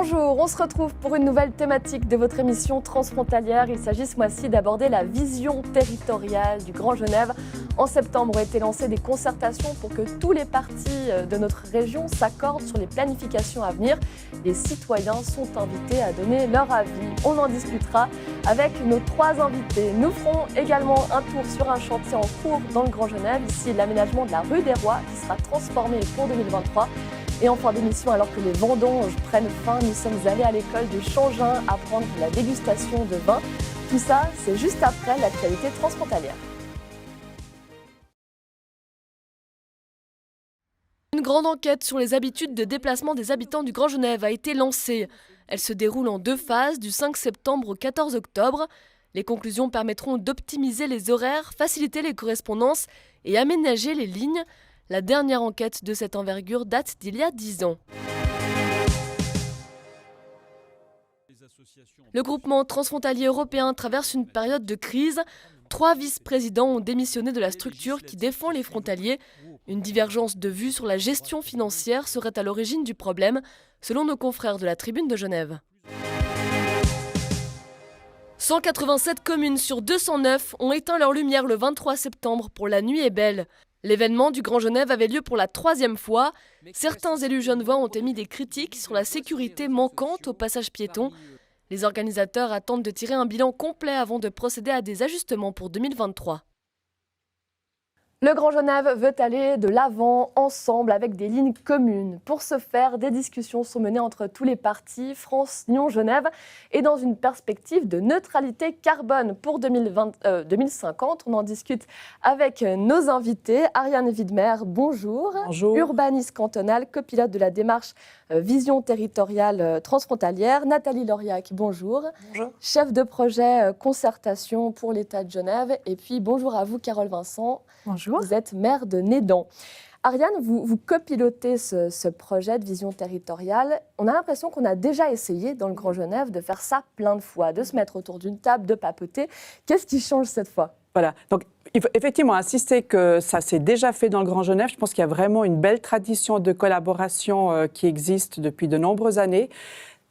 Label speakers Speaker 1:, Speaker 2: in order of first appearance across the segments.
Speaker 1: Bonjour, on se retrouve pour une nouvelle thématique de votre émission transfrontalière. Il s'agit ce mois-ci d'aborder la vision territoriale du Grand Genève. En septembre ont été lancées des concertations pour que tous les partis de notre région s'accordent sur les planifications à venir. Les citoyens sont invités à donner leur avis. On en discutera avec nos trois invités. Nous ferons également un tour sur un chantier en cours dans le Grand Genève, ici l'aménagement de la rue des Rois qui sera transformé pour 2023. Et en fin d'émission, alors que les vendanges prennent fin, nous sommes allés à l'école de Changin apprendre la dégustation de vin. Tout ça, c'est juste après l'actualité transfrontalière. Une grande enquête sur les habitudes de déplacement des habitants du Grand Genève a été lancée. Elle se déroule en 2 phases, du 5 septembre au 14 octobre. Les conclusions permettront d'optimiser les horaires, faciliter les correspondances et aménager les lignes. La dernière enquête de cette envergure date d'il y a 10 ans. Le groupement transfrontalier européen traverse une période de crise. 3 vice-présidents ont démissionné de la structure qui défend les frontaliers. Une divergence de vues sur la gestion financière serait à l'origine du problème, selon nos confrères de la Tribune de Genève. 187 communes sur 209 ont éteint leur lumière le 23 septembre pour La Nuit est belle. L'événement du Grand Genève avait lieu pour la 3e fois. Certains élus genevois ont émis des critiques sur la sécurité manquante au passage piéton. Les organisateurs attendent de tirer un bilan complet avant de procéder à des ajustements pour 2023. Le Grand Genève veut aller de l'avant ensemble avec des lignes communes. Pour ce faire, des discussions sont menées entre tous les partis, France, Nyon, Genève, et dans une perspective de neutralité carbone pour 2050. On en discute avec nos invités. Ariane Widmer, bonjour.
Speaker 2: Bonjour.
Speaker 1: Urbaniste cantonale, copilote de la démarche Vision territoriale transfrontalière. Nathalie Lauriac, bonjour.
Speaker 2: Bonjour.
Speaker 1: Chef de projet concertation pour l'État de Genève. Et puis bonjour à vous, Carole Vincent.
Speaker 2: Bonjour.
Speaker 1: Vous êtes maire de Nédan. Ariane, vous copilotez ce projet de vision territoriale. On a l'impression qu'on a déjà essayé dans le Grand Genève de faire ça plein de fois, de se mettre autour d'une table, de papoter. Qu'est-ce qui change cette fois ?
Speaker 2: Voilà, donc il faut effectivement insister que ça s'est déjà fait dans le Grand Genève. Je pense qu'il y a vraiment une belle tradition de collaboration qui existe depuis de nombreuses années.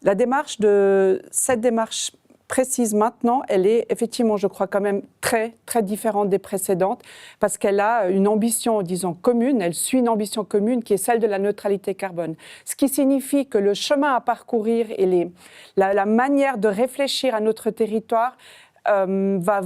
Speaker 2: Cette démarche précise maintenant, elle est effectivement, je crois, quand même très, très différente des précédentes parce qu'elle a une ambition, disons, commune. Elle suit une ambition commune qui est celle de la neutralité carbone. Ce qui signifie que le chemin à parcourir et la manière de réfléchir à notre territoire va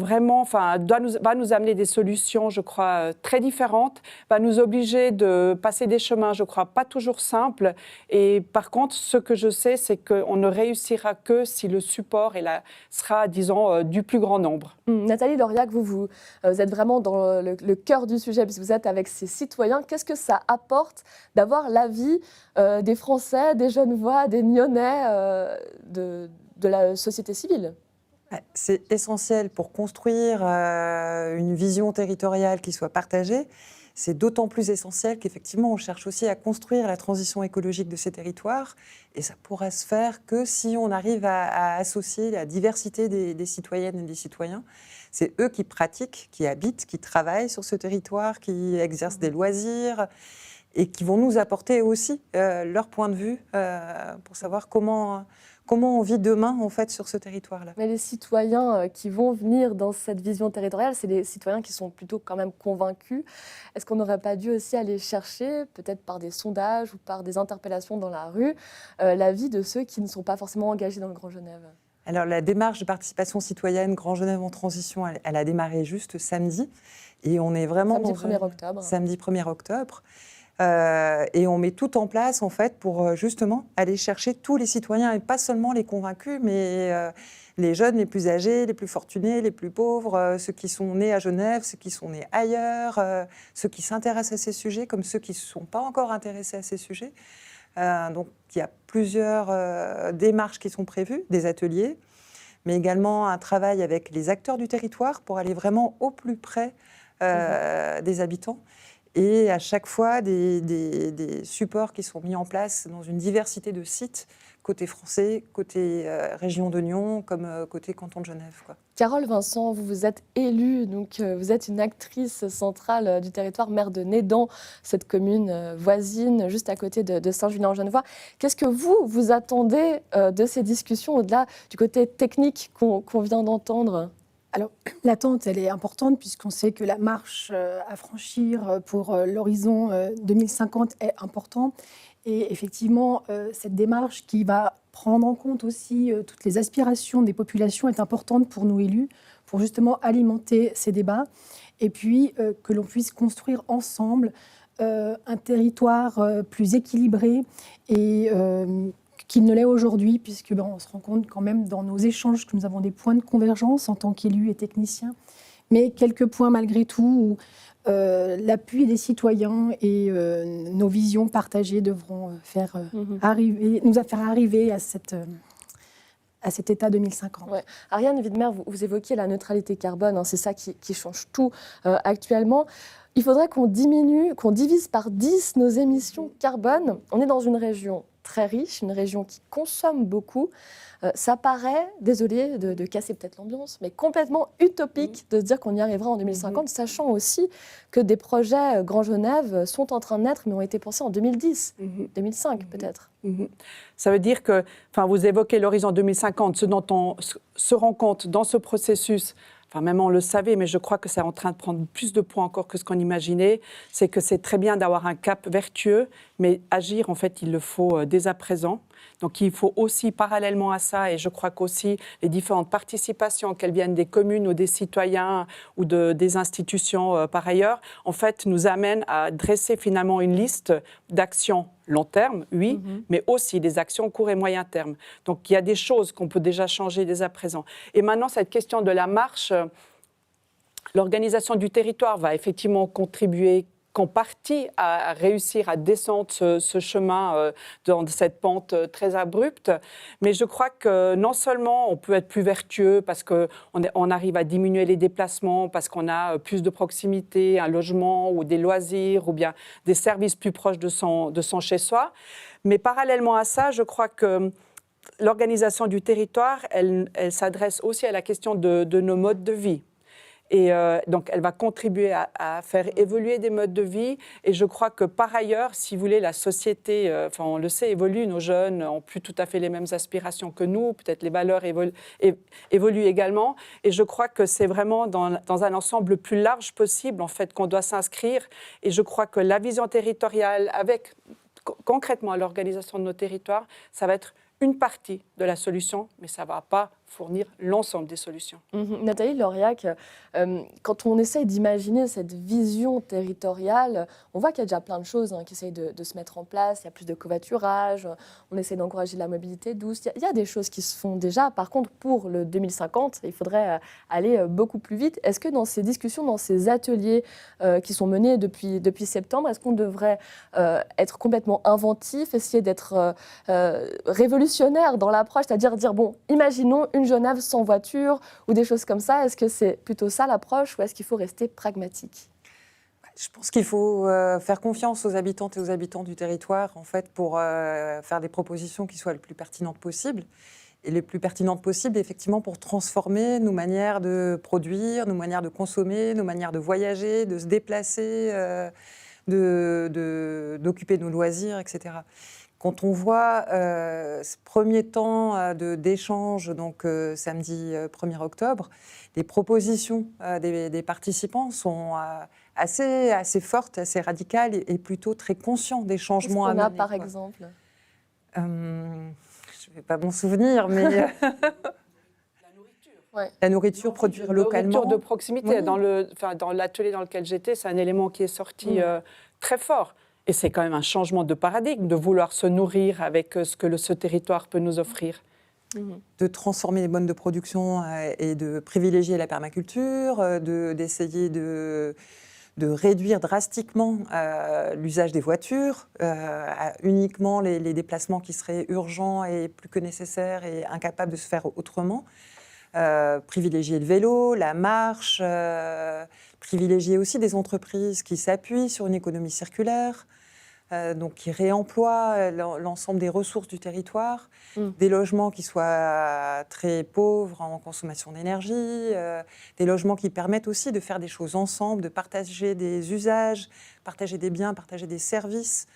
Speaker 2: nous amener des solutions, je crois, très différentes, va nous obliger de passer des chemins, je crois, pas toujours simples. Et par contre, ce que je sais, c'est qu'on ne réussira que si le support sera, disons, du plus grand nombre.
Speaker 1: Nathalie Lauriac, vous êtes vraiment dans le cœur du sujet, puisque vous êtes avec ces citoyens. Qu'est-ce que ça apporte d'avoir l'avis des Français, des Genevois, des Nyonnais, de la société civile ?
Speaker 3: C'est essentiel pour construire une vision territoriale qui soit partagée. C'est d'autant plus essentiel qu'effectivement, on cherche aussi à construire la transition écologique de ces territoires. Et ça pourra se faire que si on arrive à associer la diversité des citoyennes et des citoyens. C'est eux qui pratiquent, qui habitent, qui travaillent sur ce territoire, qui exercent des loisirs et qui vont nous apporter aussi leur point de vue pour savoir comment on vit demain, en fait, sur ce territoire-là.
Speaker 1: Mais les citoyens qui vont venir dans cette vision territoriale, c'est des citoyens qui sont plutôt quand même convaincus. Est-ce qu'on n'aurait pas dû aussi aller chercher, peut-être par des sondages ou par des interpellations dans la rue, l'avis de ceux qui ne sont pas forcément engagés dans le Grand Genève ?
Speaker 3: Alors, la démarche de participation citoyenne Grand Genève en transition, elle a démarré juste samedi. Et on est vraiment
Speaker 1: samedi 1er octobre.
Speaker 3: Samedi 1er octobre. Et on met tout en place, en fait, pour justement aller chercher tous les citoyens, et pas seulement les convaincus, mais les jeunes, les plus âgés, les plus fortunés, les plus pauvres, ceux qui sont nés à Genève, ceux qui sont nés ailleurs, ceux qui s'intéressent à ces sujets, comme ceux qui ne se sont pas encore intéressés à ces sujets. Donc, il y a plusieurs démarches qui sont prévues, des ateliers, mais également un travail avec les acteurs du territoire pour aller vraiment au plus près des habitants. et à chaque fois des supports qui sont mis en place dans une diversité de sites, côté français, côté région de Nyon, comme côté canton de Genève, quoi.
Speaker 1: Carole Vincent, vous êtes élue, donc vous êtes une actrice centrale du territoire, maire de Nédan, cette commune voisine, juste à côté de Saint-Julien-en-Genevois. Qu'est-ce que vous attendez de ces discussions, au-delà du côté technique qu'on vient d'entendre ?
Speaker 4: Alors, l'attente, elle est importante puisqu'on sait que la marche à franchir pour l'horizon 2050 est importante. Et effectivement, cette démarche qui va prendre en compte aussi toutes les aspirations des populations est importante pour nous élus, pour justement alimenter ces débats. Et puis, que l'on puisse construire ensemble un territoire plus équilibré et qu'il ne l'est aujourd'hui, puisque on se rend compte quand même dans nos échanges que nous avons des points de convergence en tant qu'élus et techniciens, mais quelques points malgré tout où l'appui des citoyens et nos visions partagées devront nous faire arriver à cet état 2050.
Speaker 1: Ouais. Ariane Widmer, vous évoquiez la neutralité carbone, hein, c'est ça qui change tout actuellement. Il faudrait qu'on divise par 10 nos émissions carbone. On est dans une région très riche, une région qui consomme beaucoup. Ça paraît, désolé de casser peut-être l'ambiance, mais complètement utopique de se dire qu'on y arrivera en 2050, sachant aussi que des projets Grand Genève sont en train de naître, mais ont été pensés en 2010, 2005 peut-être.
Speaker 2: Ça veut dire que, vous évoquez l'horizon 2050, ce dont on se rend compte dans ce processus, même on le savait, mais je crois que c'est en train de prendre plus de poids encore que ce qu'on imaginait, c'est que c'est très bien d'avoir un cap vertueux, mais agir, en fait, il le faut dès à présent. Donc il faut aussi, parallèlement à ça, et je crois qu'aussi les différentes participations, qu'elles viennent des communes ou des citoyens ou des institutions par ailleurs, en fait, nous amènent à dresser finalement une liste d'actions long terme, oui, mais aussi des actions court et moyen terme. Donc il y a des choses qu'on peut déjà changer dès à présent. Et maintenant, cette question de la marche, l'organisation du territoire va effectivement contribuer qu'en partie à réussir à descendre ce chemin dans cette pente très abrupte. Mais je crois que non seulement on peut être plus vertueux parce qu'on arrive à diminuer les déplacements, parce qu'on a plus de proximité, un logement ou des loisirs ou bien des services plus proches de son chez-soi. Mais parallèlement à ça, je crois que l'organisation du territoire, elle s'adresse aussi à la question de nos modes de vie. Et donc, elle va contribuer à faire évoluer des modes de vie. Et je crois que, par ailleurs, si vous voulez, la société, on le sait, évolue. Nos jeunes n'ont plus tout à fait les mêmes aspirations que nous. Peut-être les valeurs évoluent également. Et je crois que c'est vraiment dans un ensemble le plus large possible, en fait, qu'on doit s'inscrire. Et je crois que la vision territoriale, avec concrètement l'organisation de nos territoires, ça va être une partie de la solution, mais ça ne va pas fournir l'ensemble des solutions.
Speaker 1: Nathalie Lauriac, quand on essaye d'imaginer cette vision territoriale, on voit qu'il y a déjà plein de choses qui essayent de se mettre en place. Il y a plus de covoiturage, on essaie d'encourager la mobilité douce. Il y a des choses qui se font déjà. Par contre, pour le 2050, il faudrait aller beaucoup plus vite. Est-ce que dans ces discussions, dans ces ateliers qui sont menés depuis septembre, est-ce qu'on devrait être complètement inventif, essayer d'être révolutionnaire dans l'approche, c'est-à-dire dire, bon, imaginons une Genève sans voiture ou des choses comme ça. Est-ce que c'est plutôt ça l'approche ou est-ce qu'il faut rester pragmatique ?
Speaker 3: Je pense qu'il faut faire confiance aux habitantes et aux habitants du territoire, en fait, pour faire des propositions qui soient les plus pertinentes possibles. Et les plus pertinentes possibles, effectivement, pour transformer nos manières de produire, nos manières de consommer, nos manières de voyager, de se déplacer, d'occuper nos loisirs, etc. Quand on voit ce premier temps d'échange, donc samedi 1er octobre, les propositions des participants sont assez fortes, assez radicales et plutôt très conscients des changements à mener.
Speaker 1: Qu'est-ce qu'on a, par exemple ?
Speaker 3: Je ne vais pas m'en souvenir, mais... La nourriture, produire localement.
Speaker 2: La nourriture de proximité. Oui. Dans l'atelier dans lequel j'étais, c'est un élément qui est sorti très fort. Et c'est quand même un changement de paradigme de vouloir se nourrir avec ce que ce territoire peut nous offrir.
Speaker 3: De transformer les modes de production et de privilégier la permaculture, d'essayer de réduire drastiquement l'usage des voitures, uniquement les déplacements qui seraient urgents et plus que nécessaires et incapables de se faire autrement. privilégier le vélo, la marche, privilégier aussi des entreprises qui s'appuient sur une économie circulaire, donc qui réemploient l'ensemble des ressources du territoire, des logements qui soient très pauvres en consommation d'énergie, des logements qui permettent aussi de faire des choses ensemble, de partager des usages, partager des biens, partager des services.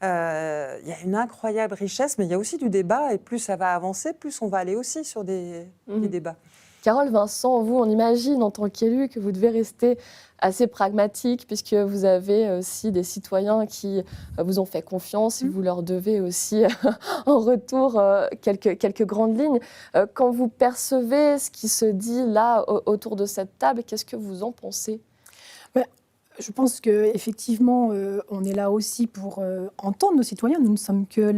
Speaker 3: Il y a une incroyable richesse, mais il y a aussi du débat, et plus ça va avancer, plus on va aller aussi sur des débats.
Speaker 1: Carole, Vincent, vous, on imagine en tant qu'élu que vous devez rester assez pragmatique puisque vous avez aussi des citoyens qui vous ont fait confiance et vous leur devez aussi en retour quelques grandes lignes. Quand vous percevez ce qui se dit là autour de cette table, qu'est-ce que vous en pensez ?
Speaker 4: Je pense qu'effectivement, on est là aussi pour entendre nos citoyens. Nous ne sommes que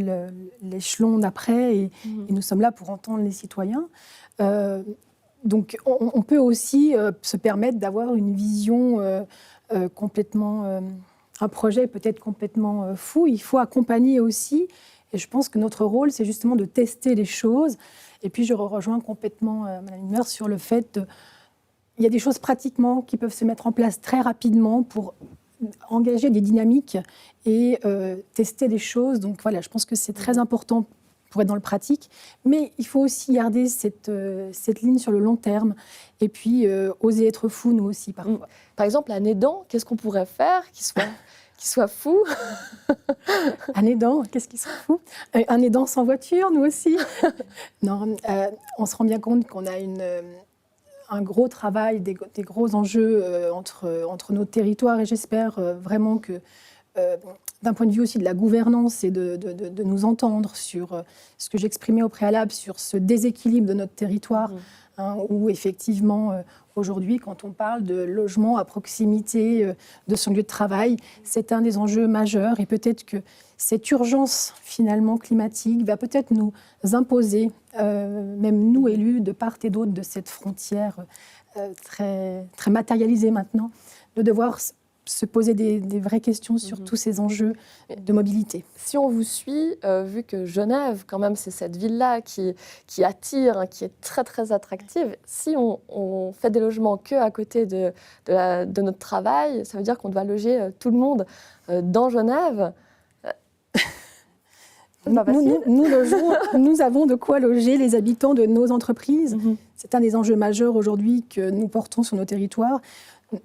Speaker 4: l'échelon d'après et nous sommes là pour entendre les citoyens. Donc, on peut aussi se permettre d'avoir une vision complètement, un projet peut-être complètement fou. Il faut accompagner aussi. Et je pense que notre rôle, c'est justement de tester les choses. Et puis, je rejoins complètement Mme Widmer sur le fait il y a des choses pratiquement qui peuvent se mettre en place très rapidement pour engager des dynamiques et tester des choses. Donc voilà, je pense que c'est très important pour être dans le pratique. Mais il faut aussi garder cette ligne sur le long terme et puis oser être fou, nous aussi, parfois.
Speaker 1: Par exemple, un aidant, qu'est-ce qu'on pourrait faire qui soit fou?
Speaker 4: Un aidant, qu'est-ce qui soit fou? Un aidant sans voiture, nous aussi. Non, on se rend bien compte qu'on a un gros travail, des gros enjeux entre nos territoires et j'espère vraiment que d'un point de vue aussi de la gouvernance et de nous entendre sur ce que j'exprimais au préalable, sur ce déséquilibre de notre territoire, où effectivement aujourd'hui quand on parle de logement à proximité de son lieu de travail, c'est un des enjeux majeurs et peut-être que cette urgence finalement climatique va peut-être nous imposer, même nous élus de part et d'autre de cette frontière très, très matérialisée maintenant, de devoir se poser des vraies questions sur tous ces enjeux de mobilité.
Speaker 1: Si on vous suit, vu que Genève, quand même, c'est cette ville-là qui attire, qui est très, très attractive, si on fait des logements qu'à côté de notre travail, ça veut dire qu'on doit loger tout le monde dans Genève.
Speaker 4: Nous avons de quoi loger les habitants de nos entreprises. C'est un des enjeux majeurs aujourd'hui que nous portons sur nos territoires.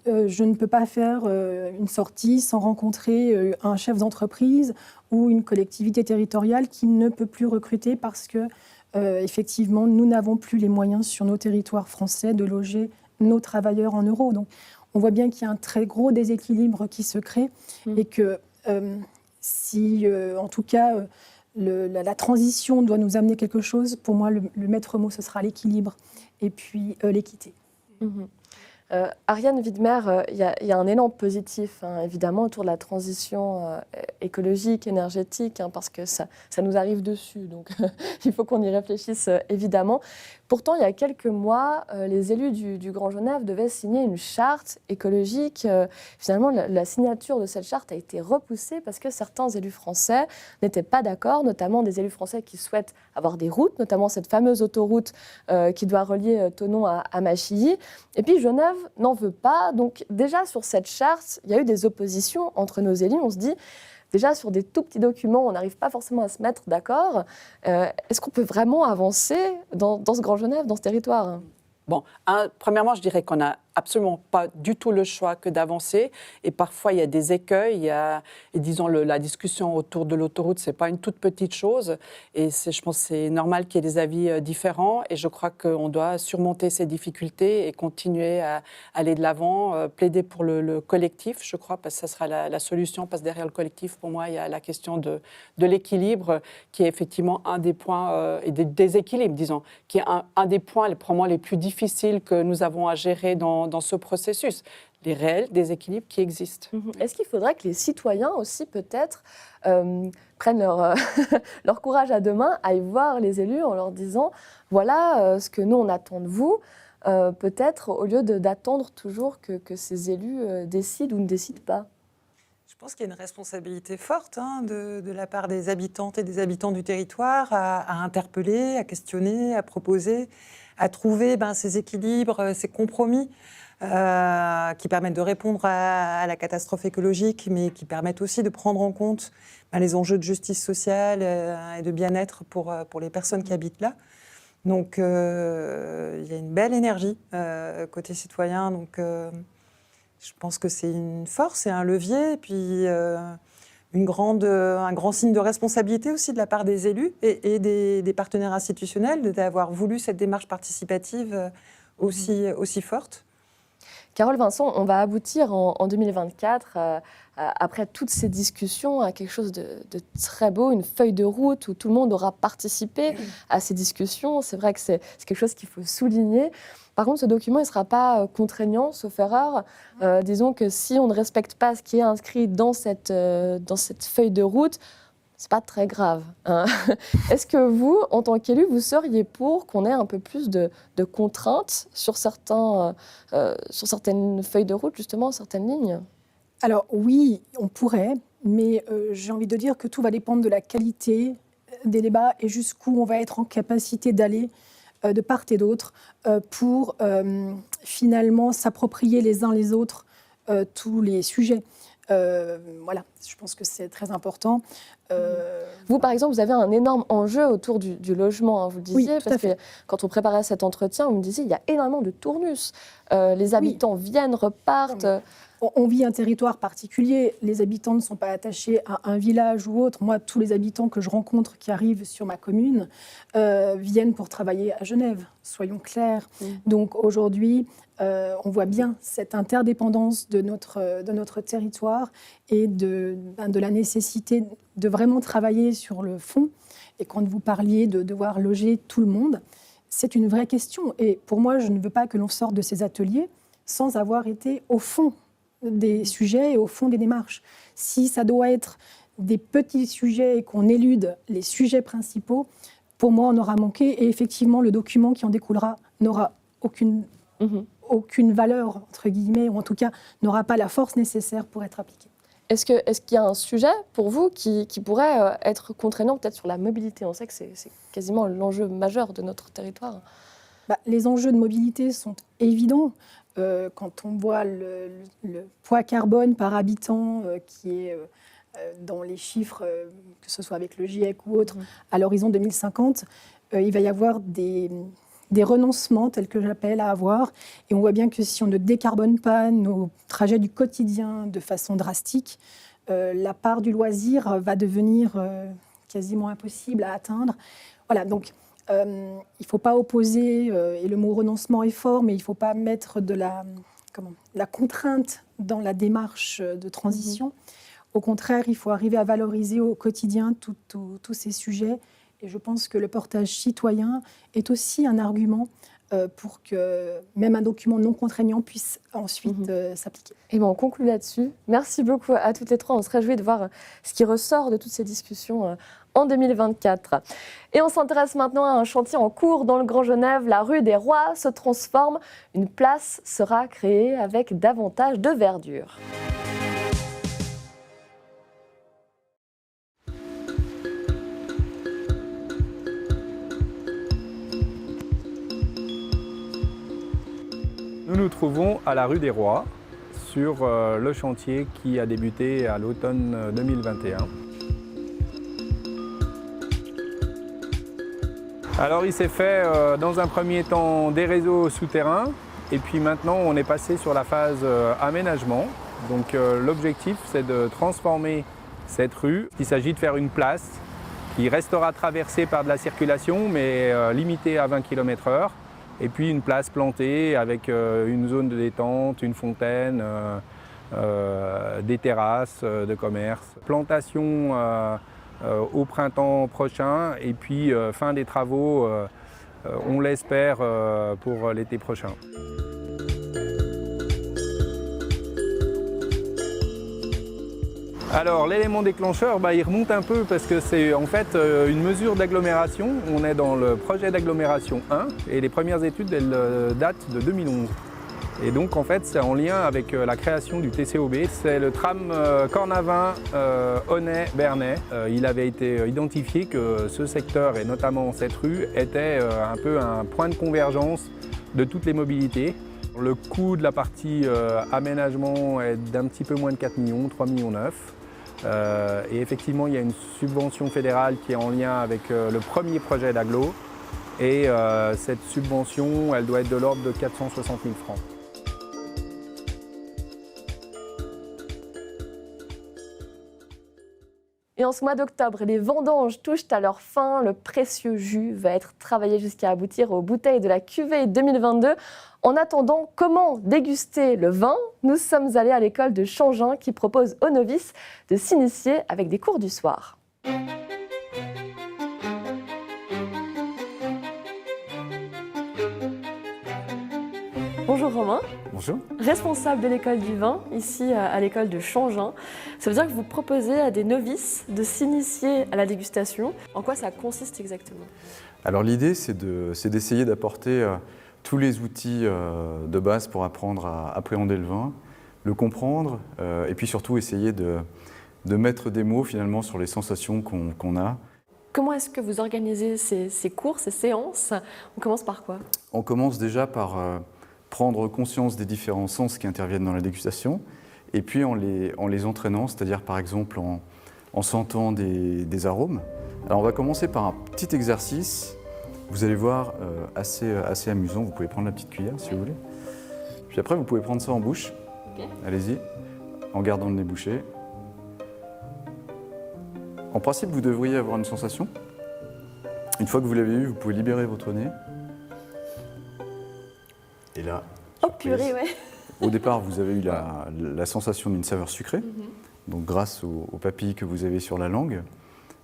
Speaker 4: Je ne peux pas faire une sortie sans rencontrer un chef d'entreprise ou une collectivité territoriale qui ne peut plus recruter parce que, effectivement, nous n'avons plus les moyens sur nos territoires français de loger nos travailleurs en euros. Donc, on voit bien qu'il y a un très gros déséquilibre qui se crée et que si, en tout cas, la transition doit nous amener quelque chose, pour moi, le maître mot, ce sera l'équilibre et puis l'équité.
Speaker 1: Ariane Widmer, il y a un élan positif, évidemment, autour de la transition écologique, énergétique, parce que ça nous arrive dessus. Donc, il faut qu'on y réfléchisse, évidemment. Pourtant, il y a quelques mois, les élus du Grand Genève devaient signer une charte écologique. Finalement, la signature de cette charte a été repoussée parce que certains élus français n'étaient pas d'accord, notamment des élus français qui souhaitent avoir des routes, notamment cette fameuse autoroute qui doit relier Thonon à Machilly. Et puis, Genève n'en veut pas. Donc, déjà, sur cette charte, il y a eu des oppositions entre nos élus. On se dit, déjà, sur des tout petits documents, on n'arrive pas forcément à se mettre d'accord. Est-ce qu'on peut vraiment avancer dans ce Grand Genève, dans ce territoire ?
Speaker 2: Bon, premièrement, je dirais qu'on n'a absolument pas du tout le choix que d'avancer. Et parfois, il y a des écueils. Et disons, la discussion autour de l'autoroute, ce n'est pas une toute petite chose. Et je pense que c'est normal qu'il y ait des avis différents. Et je crois qu'on doit surmonter ces difficultés et continuer à aller de l'avant, plaider pour le collectif, je crois, parce que ça sera la solution. Parce que derrière le collectif, pour moi, il y a la question de l'équilibre, qui est effectivement un des points, et des déséquilibres, disons, qui est un des points, probablement les plus difficiles que nous avons à gérer dans ce processus, les réels déséquilibres qui existent.
Speaker 1: Est-ce qu'il faudrait que les citoyens aussi, peut-être, prennent leur courage à deux mains, aillent voir les élus en leur disant « voilà ce que nous, on attend de vous », peut-être au lieu d'attendre toujours que ces élus décident ou ne décident pas?
Speaker 3: Je Je pense qu'il y a une responsabilité forte de la part des habitantes et des habitants du territoire à interpeller, à questionner, à proposer, à trouver ces équilibres, ces compromis qui permettent de répondre à la catastrophe écologique, mais qui permettent aussi de prendre en compte les enjeux de justice sociale et de bien-être pour les personnes qui habitent là. Donc il y a une belle énergie côté citoyen, donc je pense que c'est une force et un levier, et puis un grand signe de responsabilité aussi de la part des élus et des partenaires institutionnels d'avoir voulu cette démarche participative aussi forte.
Speaker 1: Carole Vincent, on va aboutir en 2024, après toutes ces discussions, à quelque chose de très beau, une feuille de route où tout le monde aura participé à ces discussions. C'est vrai que c'est quelque chose qu'il faut souligner. Par contre, ce document ne sera pas contraignant, sauf erreur. Disons que si on ne respecte pas ce qui est inscrit dans cette feuille de route, c'est pas très grave. Hein. Est-ce que vous, en tant qu'élu, vous seriez pour qu'on ait un peu plus de contraintes sur certaines feuilles de route, justement, certaines lignes ?
Speaker 4: Alors oui, on pourrait, mais j'ai envie de dire que tout va dépendre de la qualité des débats et jusqu'où on va être en capacité d'aller de part et d'autre pour finalement s'approprier les uns les autres tous les sujets. Voilà, je pense que c'est très important.
Speaker 1: Vous, par exemple, vous avez un énorme enjeu autour du logement, hein, vous le disiez,
Speaker 4: oui,
Speaker 1: parce que quand on préparait cet entretien, vous me disiez qu'il y a énormément de tournus. Les habitants viennent, repartent.
Speaker 4: On vit un territoire particulier. Les habitants ne sont pas attachés à un village ou autre. Moi, tous les habitants que je rencontre qui arrivent sur ma commune viennent pour travailler à Genève, soyons clairs. Donc aujourd'hui, on voit bien cette interdépendance de notre territoire et de la nécessité de vraiment travailler sur le fond. Et quand vous parliez de devoir loger tout le monde, c'est une vraie question. Et pour moi, je ne veux pas que l'on sorte de ces ateliers sans avoir été au fond des sujets et au fond des démarches. Si ça doit être des petits sujets et qu'on élude les sujets principaux, pour moi, on aura manqué. Et effectivement, le document qui en découlera n'aura aucune valeur, entre guillemets, ou en tout cas n'aura pas la force nécessaire pour être appliqué.
Speaker 1: Est-ce qu'il y a un sujet pour vous qui pourrait être contraignant peut-être sur la mobilité ? On sait que c'est quasiment l'enjeu majeur de notre territoire.
Speaker 4: Les enjeux de mobilité sont évidents. Quand on voit le poids carbone par habitant qui est dans les chiffres, que ce soit avec le GIEC ou autre, à l'horizon 2050, il va y avoir des renoncements, tels que j'appelle, à avoir. Et on voit bien que si on ne décarbone pas nos trajets du quotidien de façon drastique, la part du loisir va devenir quasiment impossible à atteindre. Voilà, donc il ne faut pas opposer, et le mot renoncement est fort, mais il ne faut pas mettre de la contrainte dans la démarche de transition. Au contraire, il faut arriver à valoriser au quotidien tous ces sujets. Et je pense que le portage citoyen est aussi un argument pour que même un document non contraignant puisse ensuite s'appliquer.
Speaker 1: Et on conclut là-dessus. Merci beaucoup à toutes les trois. On se réjouit de voir ce qui ressort de toutes ces discussions en 2024. Et on s'intéresse maintenant à un chantier en cours dans le Grand Genève. La rue des Rois se transforme. Une place sera créée avec davantage de verdure.
Speaker 5: Nous nous trouvons à la rue des Rois, sur le chantier qui a débuté à l'automne 2021. Alors il s'est fait dans un premier temps des réseaux souterrains et puis maintenant on est passé sur la phase aménagement. Donc l'objectif c'est de transformer cette rue. Il s'agit de faire une place qui restera traversée par de la circulation mais limitée à 20 km/h. Et puis une place plantée avec une zone de détente, une fontaine, des terrasses de commerce. Plantation au printemps prochain et puis fin des travaux, on l'espère, pour l'été prochain. Alors l'élément déclencheur, il remonte un peu parce que c'est en fait une mesure d'agglomération. On est dans le projet d'agglomération 1 et les premières études elles datent de 2011. Et donc en fait c'est en lien avec la création du TCOB. C'est le tram Cornavin, Aunay, Bernay. Il avait été identifié que ce secteur et notamment cette rue était un peu un point de convergence de toutes les mobilités. Le coût de la partie aménagement est d'un petit peu moins de 4 millions, 3,9 millions. Et effectivement, il y a une subvention fédérale qui est en lien avec le premier projet d'agglo. Et cette subvention, elle doit être de l'ordre de 460 000 francs.
Speaker 1: Et en ce mois d'octobre, les vendanges touchent à leur fin. Le précieux jus va être travaillé jusqu'à aboutir aux bouteilles de la cuvée 2022. En attendant, comment déguster le vin? Nous sommes allés à l'école de Changin qui propose aux novices de s'initier avec des cours du soir. Bonjour Romain.
Speaker 6: Bonjour.
Speaker 1: Responsable de l'école du vin, ici à l'école de Changin. Ça veut dire que vous proposez à des novices de s'initier à la dégustation. En quoi ça consiste exactement?
Speaker 6: Alors l'idée, c'est d'essayer d'apporter tous les outils de base pour apprendre à appréhender le vin, le comprendre, et puis surtout essayer de mettre des mots finalement sur les sensations qu'on a.
Speaker 1: Comment est-ce que vous organisez ces cours, ces séances? On commence par quoi?
Speaker 6: On commence déjà par prendre conscience des différents sens qui interviennent dans la dégustation, et puis en les entraînant, c'est-à-dire par exemple en sentant des arômes. Alors on va commencer par un petit exercice, vous allez voir, assez amusant. Vous pouvez prendre la petite cuillère si vous voulez. Puis après vous pouvez prendre ça en bouche,
Speaker 1: Okay.
Speaker 6: Allez-y, en gardant le nez bouché. En principe vous devriez avoir une sensation. Une fois que vous l'avez eu, vous pouvez libérer votre nez. Et là,
Speaker 1: Oh purée, ouais.
Speaker 6: au départ, vous avez eu la sensation d'une saveur sucrée, donc grâce aux papilles que vous avez sur la langue.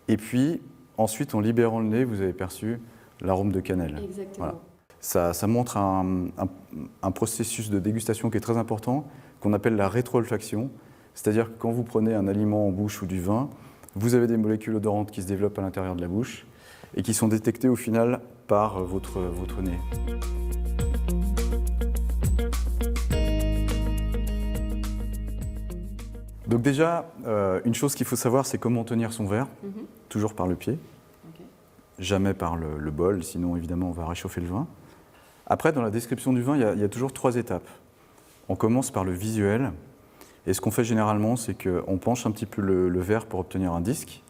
Speaker 6: Et puis, ensuite, en libérant le nez, vous avez perçu l'arôme de cannelle.
Speaker 1: Exactement.
Speaker 6: Voilà. Ça montre un processus de dégustation qui est très important, qu'on appelle la rétro-olfaction. C'est-à-dire que quand vous prenez un aliment en bouche ou du vin, vous avez des molécules odorantes qui se développent à l'intérieur de la bouche et qui sont détectées au final par votre nez. Donc déjà, une chose qu'il faut savoir, c'est comment tenir son verre, toujours par le pied, jamais par le bol, sinon évidemment on va réchauffer le vin. Après, dans la description du vin, il y a toujours 3 étapes. On commence par le visuel, et ce qu'on fait généralement, c'est qu'on penche un petit peu le verre pour obtenir un disque,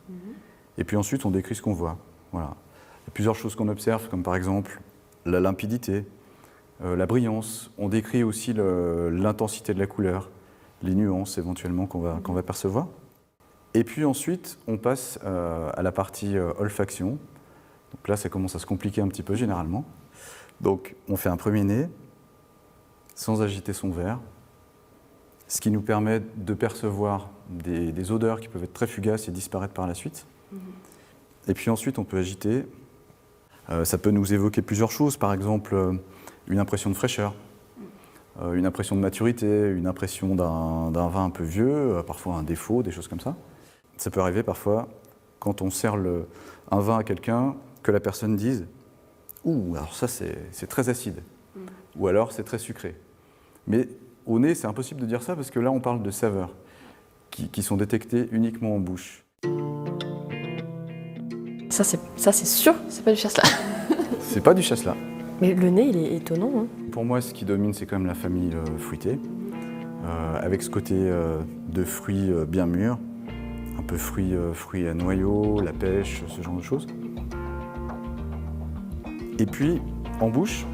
Speaker 6: et puis ensuite on décrit ce qu'on voit. Voilà. Il y a plusieurs choses qu'on observe, comme par exemple la limpidité, la brillance. On décrit aussi l'intensité de la couleur, les nuances éventuellement qu'on va percevoir. Et puis ensuite, on passe à la partie olfaction. Donc là, ça commence à se compliquer un petit peu généralement. Donc on fait un premier nez, sans agiter son verre, ce qui nous permet de percevoir des odeurs qui peuvent être très fugaces et disparaître par la suite. Et puis ensuite, on peut agiter. Ça peut nous évoquer plusieurs choses, par exemple une impression de fraîcheur, une impression de maturité, une impression d'un vin un peu vieux, parfois un défaut, des choses comme ça. Ça peut arriver parfois, quand on sert un vin à quelqu'un, que la personne dise « Ouh, alors ça c'est très acide » ou alors « c'est très sucré ». Mais au nez, c'est impossible de dire ça parce que là, on parle de saveurs qui sont détectées uniquement en bouche.
Speaker 1: Ça c'est sûr, c'est pas du chasselas.
Speaker 6: C'est pas du chasselas.
Speaker 1: Mais le nez, il est étonnant. Hein.
Speaker 6: Pour moi, ce qui domine, c'est quand même la famille fruitée, avec ce côté de fruits bien mûrs, un peu fruits à noyaux, la pêche, ce genre de choses. Et puis, en bouche,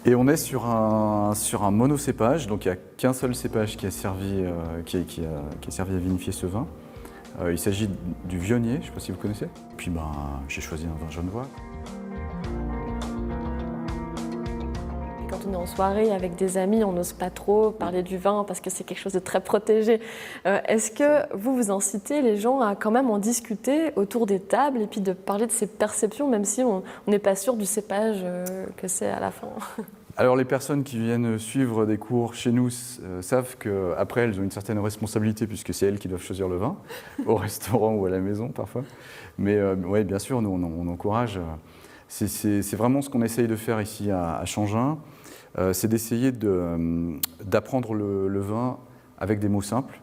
Speaker 6: et on est sur un monocépage, donc il n'y a qu'un seul cépage qui a servi à vinifier ce vin. Il s'agit du Viognier, je ne sais pas si vous connaissez. Puis j'ai choisi un vin genevois.
Speaker 1: Quand on est en soirée avec des amis, on n'ose pas trop parler du vin parce que c'est quelque chose de très protégé. Est-ce que vous incitez les gens à quand même en discuter autour des tables et puis de parler de ses perceptions, même si on n'est pas sûr du cépage que c'est à la fin?
Speaker 6: Alors les personnes qui viennent suivre des cours chez nous savent qu'après elles ont une certaine responsabilité puisque c'est elles qui doivent choisir le vin, au restaurant ou à la maison parfois. Mais oui, bien sûr, nous on encourage. C'est vraiment ce qu'on essaye de faire ici à Changin, c'est d'essayer d'apprendre le vin avec des mots simples.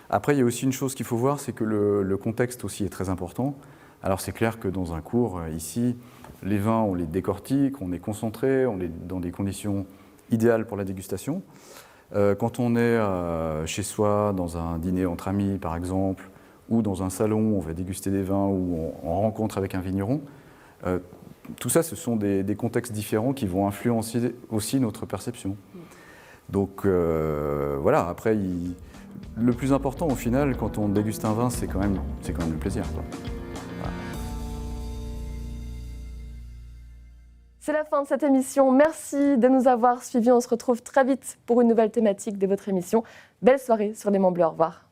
Speaker 6: Après, il y a aussi une chose qu'il faut voir, c'est que le contexte aussi est très important. Alors c'est clair que dans un cours ici, les vins, on les décortique, on est concentré, on est dans des conditions idéales pour la dégustation. Quand on est chez soi, dans un dîner entre amis par exemple, ou dans un salon, on va déguster des vins, ou on rencontre avec un vigneron, tout ça, ce sont des contextes différents qui vont influencer aussi notre perception. Donc voilà, après, le plus important au final, quand on déguste un vin, c'est quand même le plaisir, quoi.
Speaker 1: C'est la fin de cette émission. Merci de nous avoir suivis. On se retrouve très vite pour une nouvelle thématique de votre émission. Belle soirée sur Les Monts Bleus. Au revoir.